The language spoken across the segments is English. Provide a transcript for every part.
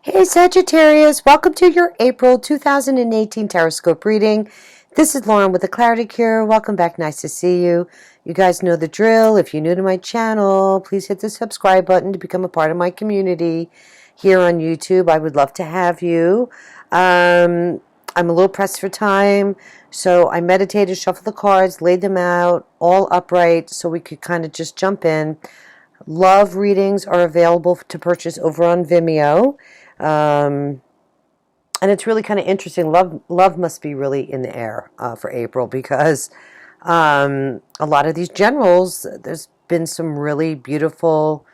Hey Sagittarius, welcome to your April 2018 Taroscope reading. This is Lauren with the Clarity Cure. Welcome back. Nice to see you. You guys know the drill. If you're new to my channel, please hit the subscribe button to become a part of my community here on YouTube. I would love to have you. I'm a little pressed for time, so I meditated, shuffled the cards, laid them out all upright so we could kind of just jump in. Love readings are available to purchase over on Vimeo. And it's really kind of interesting. Love must be really in the air for April because a lot of these generals, there's been some really beautiful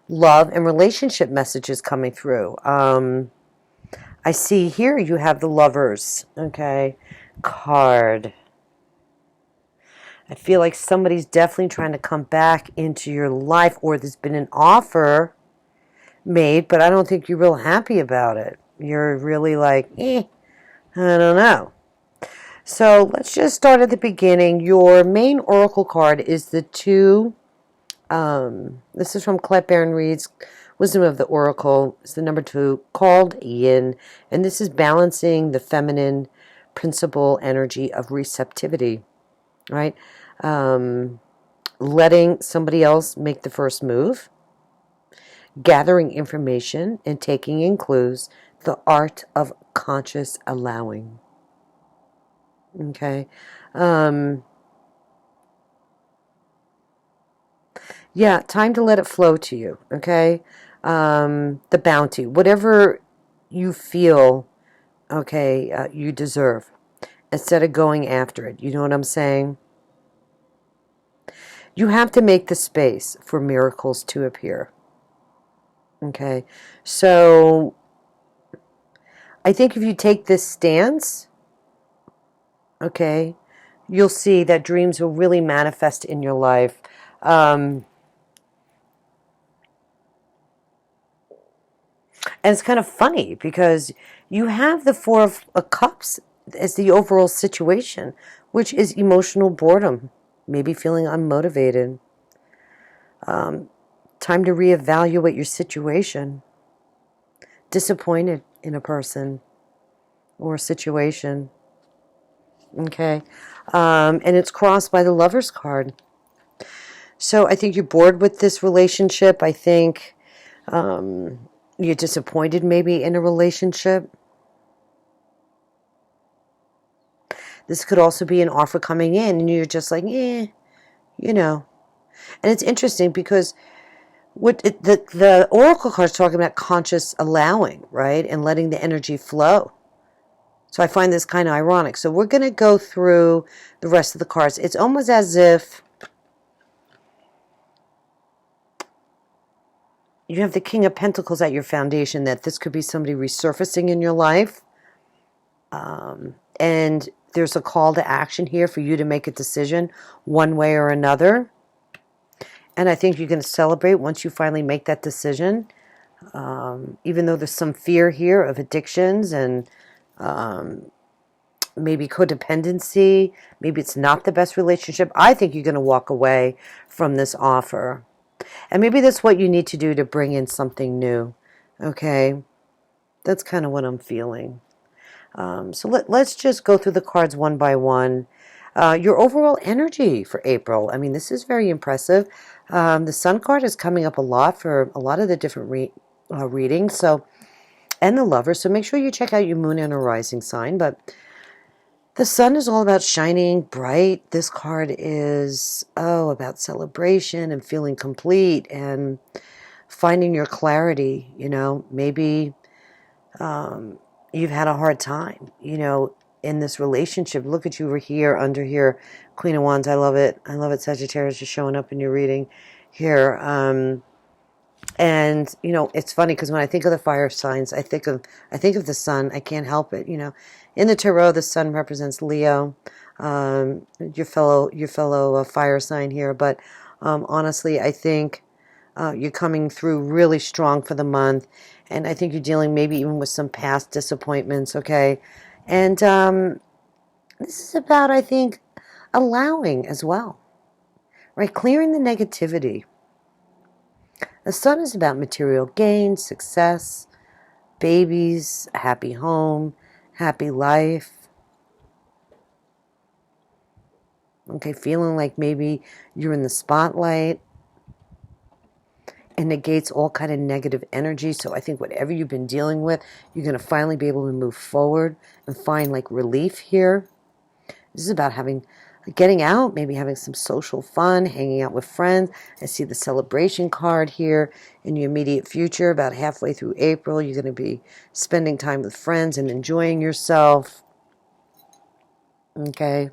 love and relationship messages coming through. I see here you have the Lovers, okay, card. I feel like somebody's definitely trying to come back into your life, or there's been an offer made, but I don't think you're real happy about it. You're really like, I don't know. So let's just start at the beginning. Your main oracle card is the two. This is from Colette Baron Reed's Wisdom of the Oracle. It's the number 2, called Yin. And this is balancing the feminine principle energy of receptivity, right? Letting somebody else make the first move, gathering information and taking in clues, the art of conscious allowing. Okay. Yeah, time to let it flow to you. Okay. The bounty, whatever you feel, okay, you deserve, instead of going after it. You know what I'm saying? You have to make the space for miracles to appear. Okay. So I think if you take this stance, okay, you'll see that dreams will really manifest in your life. And it's kind of funny because you have the Four of Cups as the overall situation, which is emotional boredom, maybe feeling unmotivated. Time to reevaluate your situation. Disappointed in a person or a situation. Okay. And it's crossed by the Lover's card. So I think you're bored with this relationship. I think you're disappointed maybe in a relationship. This could also be an offer coming in and you're just like, you know. And it's interesting because what the oracle card's talking about conscious allowing, right? And letting the energy flow. So I find this kind of ironic. So we're going to go through the rest of the cards. It's almost as if you have the King of Pentacles at your foundation, that this could be somebody resurfacing in your life. And there's a call to action here for you to make a decision one way or another. And I think you're going to celebrate once you finally make that decision. Even though there's some fear here of addictions and maybe codependency, maybe it's not the best relationship, I think you're going to walk away from this offer. And maybe that's what you need to do to bring in something new. Okay? That's kind of what I'm feeling. So let's just go through the cards one by one. Your overall energy for April. I mean, this is very impressive. The Sun card is coming up a lot for a lot of the different readings. So, and the Lover. So make sure you check out your moon and a rising sign. But the Sun is all about shining bright. This card is, about celebration and feeling complete and finding your clarity. You know, maybe you've had a hard time, in this relationship. Look at you over here, under here, Queen of Wands. I love it. I love it, Sagittarius, just showing up in your reading here. And it's funny because when I think of the fire signs, I think of the Sun. I can't help it. In the tarot, the Sun represents Leo, your fellow fire sign here. But honestly, I think you're coming through really strong for the month, and I think you're dealing maybe even with some past disappointments. Okay, and this is about, I think, allowing as well, right? Clearing the negativity. The Sun is about material gain, success, babies, a happy home, happy life. Okay, feeling like maybe you're in the spotlight. It negates all kind of negative energy. So I think whatever you've been dealing with, you're going to finally be able to move forward and find like relief here. This is about getting out, maybe having some social fun, hanging out with friends. I see the celebration card here in your immediate future. About halfway through April, you're going to be spending time with friends and enjoying yourself. Okay.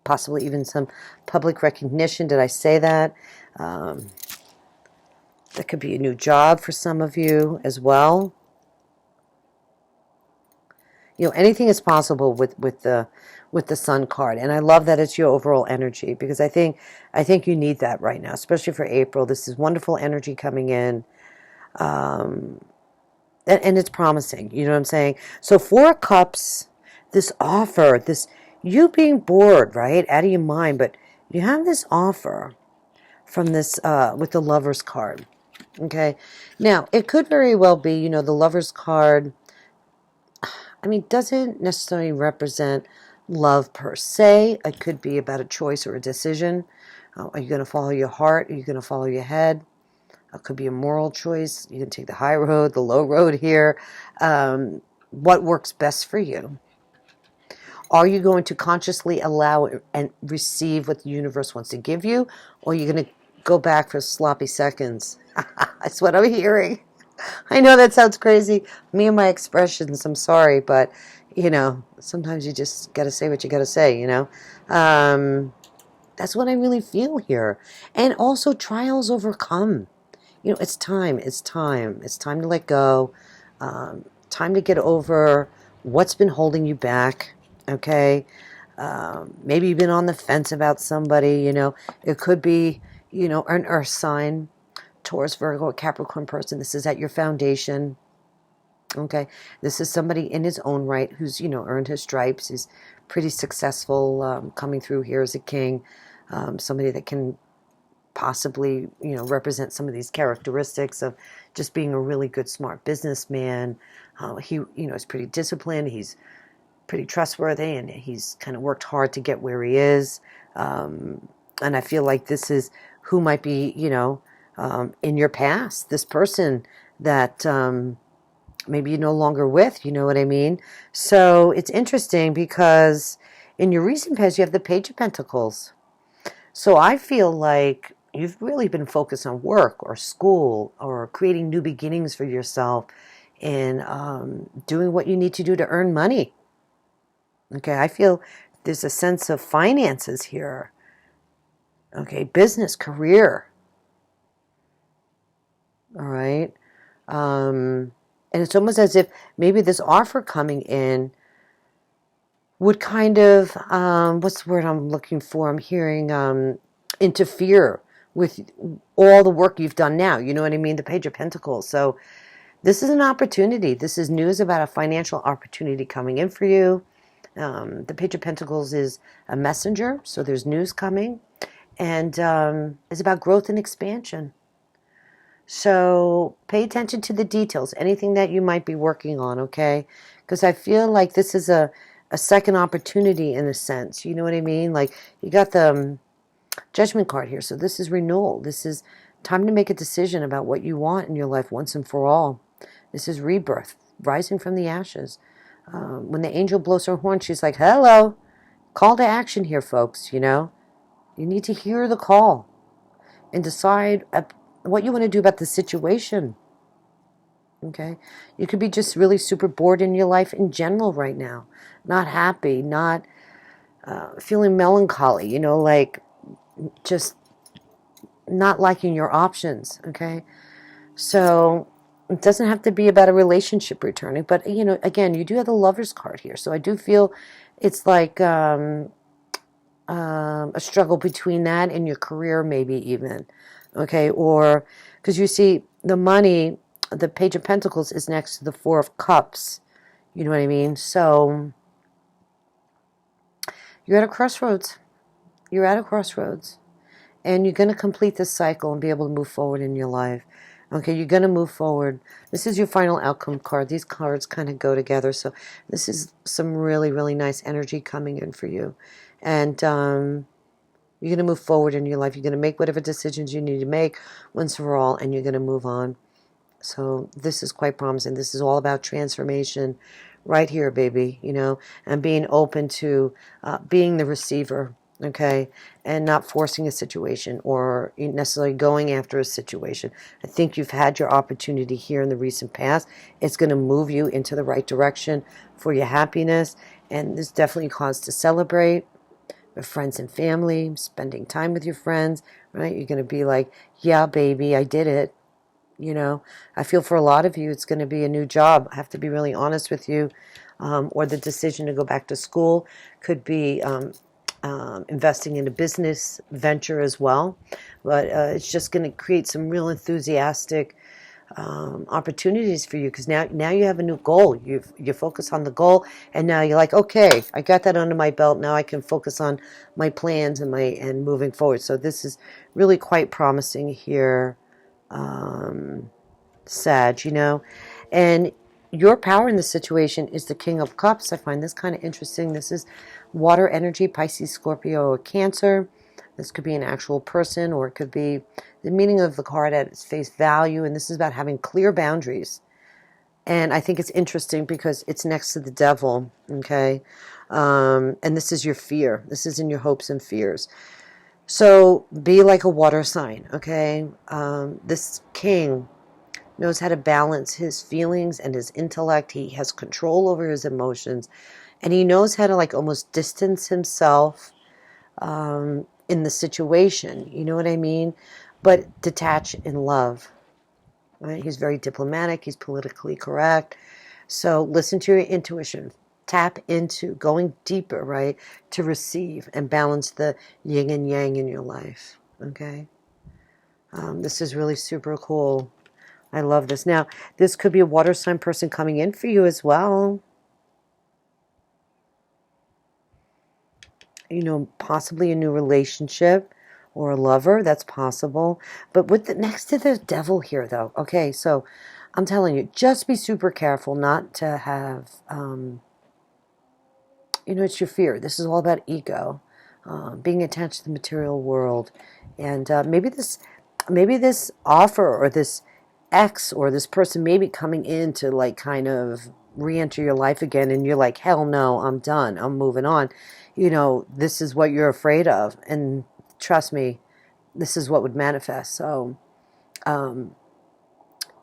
Possibly even some public recognition. Did I say that? That could be a new job for some of you as well. You know, anything is possible with the Sun card, and I love that it's your overall energy, because I think you need that right now, especially for April. This is wonderful energy coming in, and it's promising. You know what I'm saying? So 4 of Cups, this offer, this you being bored, right, out of your mind, but you have this offer from this with the Lovers card. Okay, now it could very well be, you know, the Lovers card, I mean, doesn't necessarily represent love per se. It could be about a choice or a decision. Are you going to follow your heart? Are you going to follow your head? It could be a moral choice. You can take the high road, the low road here. What works best for you? Are you going to consciously allow and receive what the universe wants to give you? Or are you going to go back for sloppy seconds? That's what I'm hearing. I know that sounds crazy. Me and my expressions, I'm sorry, but, you know, sometimes you just got to say what you got to say, you know. That's what I really feel here. And also trials overcome. You know, it's time. It's time. It's time to let go. Time to get over what's been holding you back, okay? Maybe you've been on the fence about somebody, you know. It could be, you know, an earth sign. Taurus, Virgo, Capricorn person. This is at your foundation. Okay, this is somebody in his own right who's, you know, earned his stripes. He's pretty successful, coming through here as a king. Somebody that can possibly, you know, represent some of these characteristics of just being a really good, smart businessman. He, you know, is pretty disciplined. He's pretty trustworthy, and he's kind of worked hard to get where he is. And I feel like this is who might be, you know, in your past, this person that maybe you're no longer with, you know what I mean? So it's interesting because in your recent past, you have the Page of Pentacles. So I feel like you've really been focused on work or school or creating new beginnings for yourself and doing what you need to do to earn money. Okay, I feel there's a sense of finances here. Okay, business, career. All right. And it's almost as if maybe this offer coming in would kind of, what's the word I'm looking for? I'm hearing interfere with all the work you've done now. You know what I mean? The Page of Pentacles. So this is an opportunity. This is news about a financial opportunity coming in for you. The Page of Pentacles is a messenger, so there's news coming. And it's about growth and expansion. So pay attention to the details, anything that you might be working on, okay? Because I feel like this is a second opportunity in a sense. You know what I mean? Like you got the Judgment card here. So this is renewal. This is time to make a decision about what you want in your life once and for all. This is rebirth, rising from the ashes. When the angel blows her horn, she's like, hello, call to action here, folks, you know? You need to hear the call and decide what you want to do about the situation. Okay? You could be just really super bored in your life in general right now. Not happy, not feeling melancholy, you know, like just not liking your options. Okay? So it doesn't have to be about a relationship returning, but, you know, again, you do have the Lovers card here. So I do feel it's like a struggle between that and your career, maybe even. Okay, or because you see the money, the Page of Pentacles is next to the Four of Cups. You know what I mean? So you're at a crossroads. You're at a crossroads. And you're going to complete this cycle and be able to move forward in your life. Okay, you're going to move forward. This is your final outcome card. These cards kind of go together. So this is some really, really nice energy coming in for you. And you're going to move forward in your life. You're going to make whatever decisions you need to make once for all, and you're going to move on. So this is quite promising. This is all about transformation right here, baby, you know, and being open to being the receiver, okay, and not forcing a situation or necessarily going after a situation. I think you've had your opportunity here in the recent past. It's going to move you into the right direction for your happiness, and there's definitely cause to celebrate with friends and family, spending time with your friends, right? You're going to be like, yeah, baby, I did it. You know, I feel for a lot of you, it's going to be a new job. I have to be really honest with you. Or the decision to go back to school could be investing in a business venture as well. But it's just going to create some real enthusiastic opportunities for you, because now you have a new goal. You focus on the goal, and now you're like, okay, I got that under my belt. Now I can focus on my plans and moving forward. So this is really quite promising here. Sag, you know, and your power in this situation is the King of Cups. I find this kind of interesting. This is water energy, Pisces, Scorpio, or Cancer. This could be an actual person, or it could be the meaning of the card at its face value, and this is about having clear boundaries. And I think it's interesting because it's next to the devil, okay? And this is your fear. This is in your hopes and fears. So be like a water sign, okay? This king knows how to balance his feelings and his intellect. He has control over his emotions, and he knows how to like almost distance himself in the situation. You know what I mean? But detach in love. Right? He's very diplomatic. He's politically correct. So listen to your intuition. Tap into going deeper, right, to receive and balance the yin and yang in your life. Okay? This is really super cool. I love this. Now, this could be a water sign person coming in for you as well. You know, possibly a new relationship or a lover. That's possible. But with the next to the devil here, though. Okay, so I'm telling you, just be super careful not to have, you know, it's your fear. This is all about ego, being attached to the material world. And maybe this offer or this ex or this person may be coming in to like kind of re-enter your life again, and you're like, hell no, I'm done, I'm moving on. You know, this is what you're afraid of, and trust me, this is what would manifest. So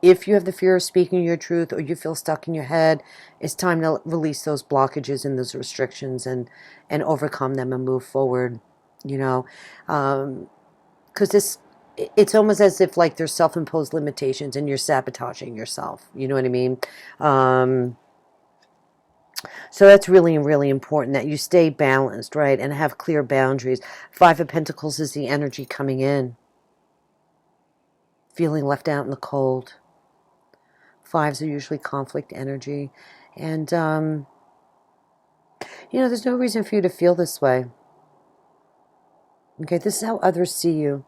if you have the fear of speaking your truth, or you feel stuck in your head, it's time to release those blockages and those restrictions and overcome them and move forward, you know, because it's almost as if like there's self-imposed limitations and you're sabotaging yourself. You know what I mean? So that's really, really important that you stay balanced, right? And have clear boundaries. Five of Pentacles is the energy coming in. Feeling left out in the cold. Fives are usually conflict energy. And, you know, there's no reason for you to feel this way. Okay, this is how others see you.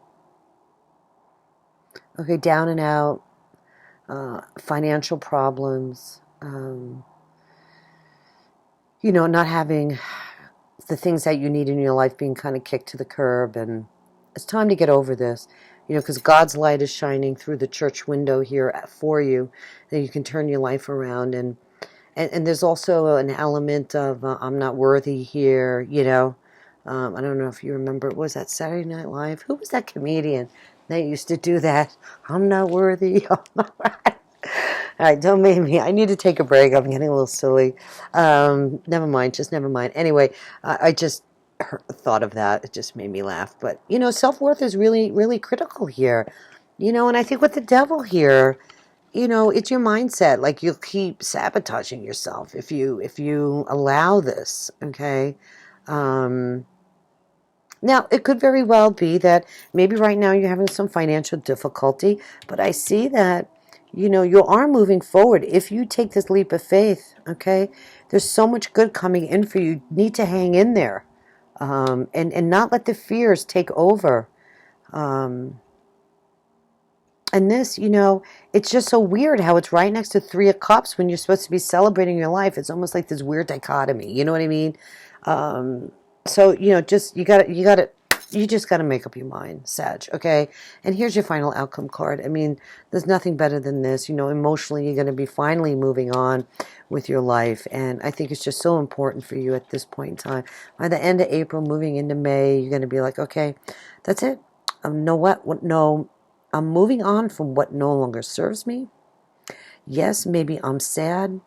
Okay, down and out, financial problems, you know, not having the things that you need in your life being kind of kicked to the curb. And it's time to get over this, you know, because God's light is shining through the church window here for you, that you can turn your life around. And there's also an element of I'm not worthy here, you know. I don't know if you remember, was that Saturday Night Live? Who was that comedian that used to do that? I'm not worthy. I'm not right. All right, don't make me. I need to take a break. I'm getting a little silly. Never mind. Just never mind. Anyway, I just thought of that. It just made me laugh. But, you know, self-worth is really, really critical here. You know, and I think with the devil here, you know, it's your mindset. Like, you'll keep sabotaging yourself if you allow this, okay? Now, it could very well be that maybe right now you're having some financial difficulty, but I see that, you know, you are moving forward. If you take this leap of faith, okay, there's so much good coming in for you. You need to hang in there, and not let the fears take over. And this, you know, it's just so weird how it's right next to Three of Cups when you're supposed to be celebrating your life. It's almost like this weird dichotomy. You know what I mean? Um, so, you know, just you just got to make up your mind, Sag, okay? And here's your final outcome card. I mean, there's nothing better than this. You know, emotionally, you're going to be finally moving on with your life. And I think it's just so important for you at this point in time. By the end of April, moving into May, you're going to be like, okay, that's it. Know what? No, I'm moving on from what no longer serves me. Yes, maybe I'm sad,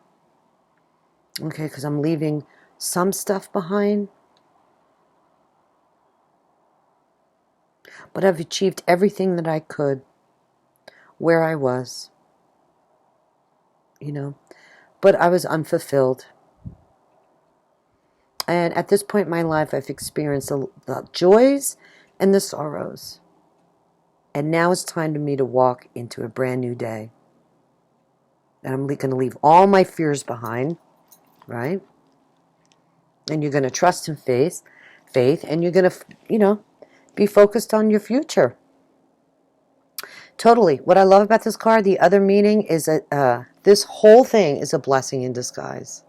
okay, because I'm leaving some stuff behind. But I've achieved everything that I could where I was, you know. But I was unfulfilled. And at this point in my life, I've experienced the joys and the sorrows. And now it's time for me to walk into a brand new day. And I'm going to leave all my fears behind, right? And you're going to trust in faith, and you're going to, you know, be focused on your future. Totally. What I love about this card, the other meaning is that this whole thing is a blessing in disguise.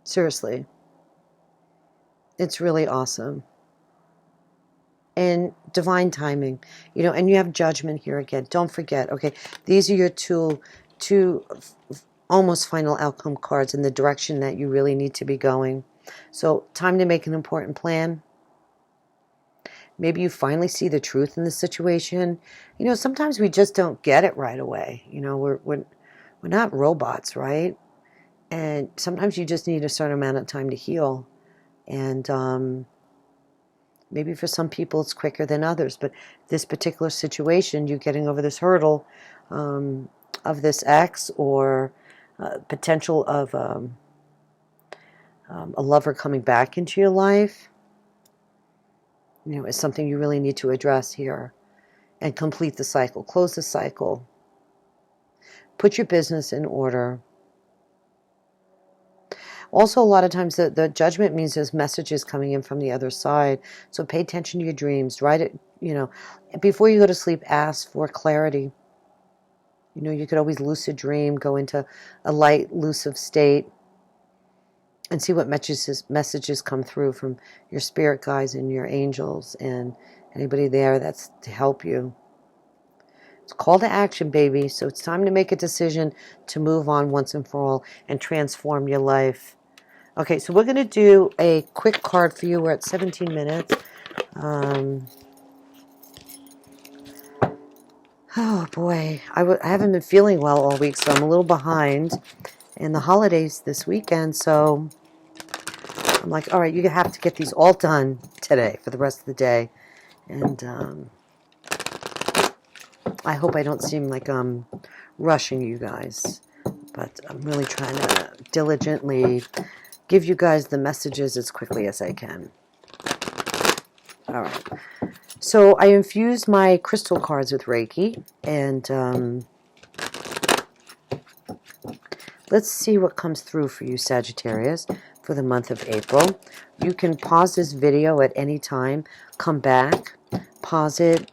Seriously. It's really awesome. And divine timing, you know, and you have judgment here again. Don't forget, okay, these are your two almost final outcome cards in the direction that you really need to be going. So time to make an important plan. Maybe you finally see the truth in the situation. You know, sometimes we just don't get it right away. You know, we're not robots, right? And sometimes you just need a certain amount of time to heal. And maybe for some people it's quicker than others. But this particular situation, you're getting over this hurdle of this ex, or potential of a lover coming back into your life, you know, is something you really need to address here and complete the cycle, close the cycle, put your business in order. Also, a lot of times the judgment means there's messages coming in from the other side. So pay attention to your dreams. Write it, you know, before you go to sleep, ask for clarity. You know, you could always lucid dream, go into a light, lucid state, and see what messages come through from your spirit guides and your angels and anybody there that's to help you. It's a call to action, baby. So it's time to make a decision to move on once and for all and transform your life. Okay, so we're going to do a quick card for you. We're at 17 minutes. Oh, boy. I haven't been feeling well all week, so I'm a little behind. And the holidays this weekend, so I'm like, all right, you have to get these all done today for the rest of the day. And I hope I don't seem like I'm rushing you guys. But I'm really trying to diligently give you guys the messages as quickly as I can. All right. So I infused my crystal cards with Reiki. And let's see what comes through for you, Sagittarius, for the month of April. You can pause this video at any time. Come back. Pause it.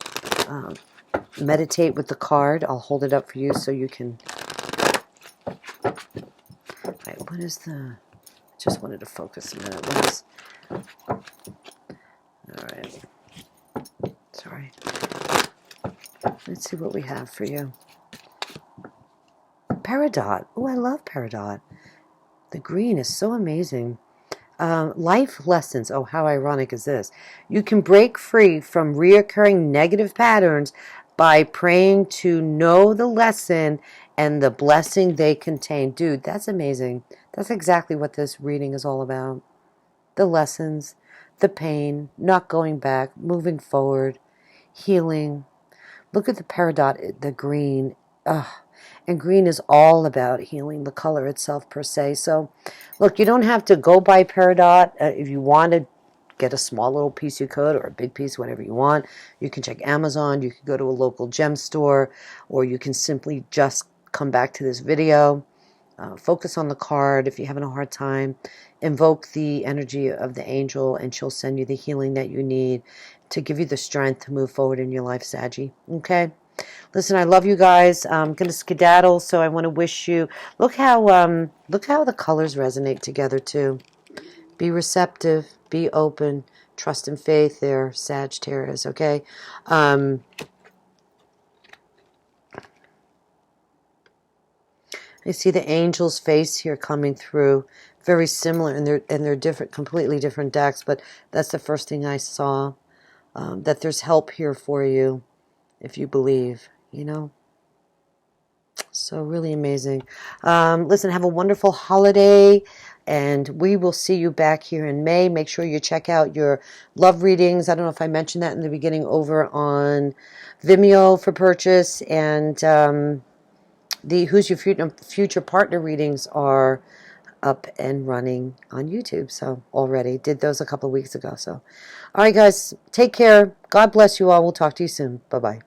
Meditate with the card. I'll hold it up for you so you can... All right, what is the... Just wanted to focus a minute. What is... All right. Sorry. Let's see what we have for you. Peridot. Oh, I love Peridot. The green is so amazing. Life lessons. Oh, how ironic is this? You can break free from reoccurring negative patterns by praying to know the lesson and the blessing they contain. Dude, that's amazing. That's exactly what this reading is all about. The lessons, the pain, not going back, moving forward, healing. Look at the peridot, the green. Ugh. And green is all about healing, the color itself per se. So, look, you don't have to go buy peridot. If you want to get a small little piece, you could, or a big piece, whatever you want. You can check Amazon. You can go to a local gem store, or you can simply just come back to this video. Focus on the card if you're having a hard time. Invoke the energy of the angel, and she'll send you the healing that you need to give you the strength to move forward in your life, Saggy. Okay? Listen, I love you guys. I'm going to skedaddle, so I want to wish you... Look how the colors resonate together, too. Be receptive. Be open. Trust and faith there, Sagittarius, okay? I see the angel's face here coming through. Very similar, and they're different, completely different decks, but that's the first thing I saw. That there's help here for you, if you believe, you know? So really amazing. Listen, have a wonderful holiday, and we will see you back here in May. Make sure you check out your love readings. I don't know if I mentioned that in the beginning, over on Vimeo for purchase, and the Who's Your Future Partner readings are up and running on YouTube. So already did those a couple of weeks ago. So, all right, guys, take care. God bless you all. We'll talk to you soon. Bye-bye.